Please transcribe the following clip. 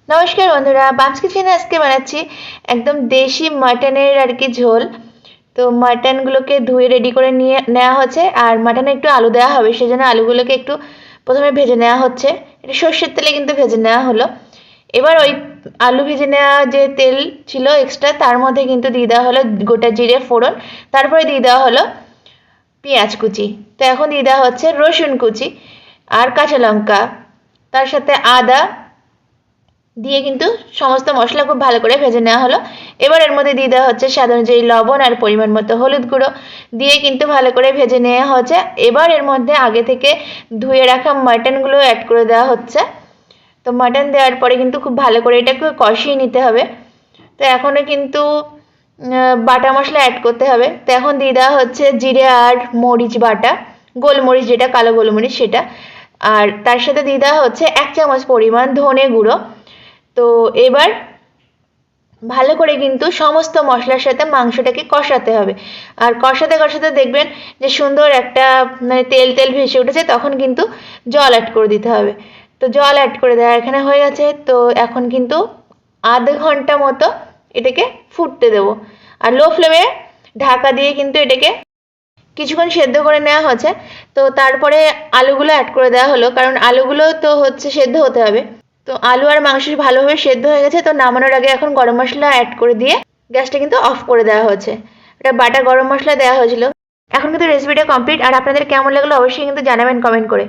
নমস্কার বন্ধুরা, বামস কিচেনে আজকে বানাচ্ছি একদম দেশি মাটনের আর কি ঝোল। তো মাটনগুলোকে ধুয়ে রেডি করে নিয়ে নেওয়া হচ্ছে, আর মাটনে একটু আলু দেওয়া হবে, সেজন্য আলুগুলোকে একটু প্রথমে ভেজে নেওয়া হচ্ছে। এটা সর্ষের তেলে কিন্তু ভেজে নেওয়া হলো। এবার ওই আলু ভেজে নেওয়া যে তেল ছিল এক্সট্রা, তার মধ্যে কিন্তু দিয়ে দেওয়া হলো গোটা জিরে ফোড়ন, তারপরে দিয়ে দেওয়া হলো পেঁয়াজ কুচি। তো এখন দিয়ে দেওয়া হচ্ছে রসুন কুচি আর কাঁচা লঙ্কা, তার সাথে আদা দিয়ে কিন্তু সমস্ত মশলা খুব ভালো করে ভেজে নেওয়া হলো। এবার এর মধ্যে দিয়ে দেওয়া হচ্ছে স্বাদ অনুযায়ী লবণ আর পরিমাণ মতো হলুদ গুঁড়ো দিয়ে কিন্তু ভালো করে ভেজে নেওয়া হচ্ছে। এবার এর মধ্যে আগে থেকে ধুয়ে রাখা মাটনগুলো অ্যাড করে দেওয়া হচ্ছে। তো মাটন দেওয়ার পরে কিন্তু খুব ভালো করে এটাকে কষিয়ে নিতে হবে। তো এখনও কিন্তু বাটা মশলা অ্যাড করতে হবে। তো এখন দিয়ে দেওয়া হচ্ছে জিরে আর মরিচ বাটা, গোলমরিচ যেটা কালো গোলমরিচ সেটা, আর তার সাথে দিয়ে দেওয়া হচ্ছে 1 চামচ পরিমাণ ধনে গুঁড়ো। তো এবার ভালো করে কিন্তু সমস্ত মশলার সাথে মাংসটাকে কষাতে হবে। আর কষাতে কষাতে দেখবেন যে সুন্দর একটা মানে তেল তেল ভেসে উঠেছে, তখন কিন্তু জল অ্যাড করে দিতে হবে। তো জল অ্যাড করে দেওয়া এখানে হয়ে গেছে। তো এখন কিন্তু আধ ঘন্টা মতো এটাকে ফুটতে দেবো, আর লো ফ্লেমে ঢাকা দিয়ে কিন্তু এটাকে কিছুক্ষণ সেদ্ধ করে নেওয়া হচ্ছে। তো তারপরে আলুগুলো অ্যাড করে দেওয়া হলো, কারণ আলুগুলো তো হচ্ছে সেদ্ধ হতে হবে। তো আলু আর মাংস ভালোভাবে সেদ্ধ হয়ে গেছে। তো নামানোর আগে এখন গরম মশলা অ্যাড করে দিয়ে গ্যাসটা কিন্তু অফ করে দেওয়া হচ্ছে। এটা বাটা গরম মশলা দেওয়া হয়েছিল। এখন কিন্তু রেসিপিটা কমপ্লিট, আর আপনাদের কেমন লাগলো অবশ্যই কিন্তু জানাবেন কমেন্ট করে।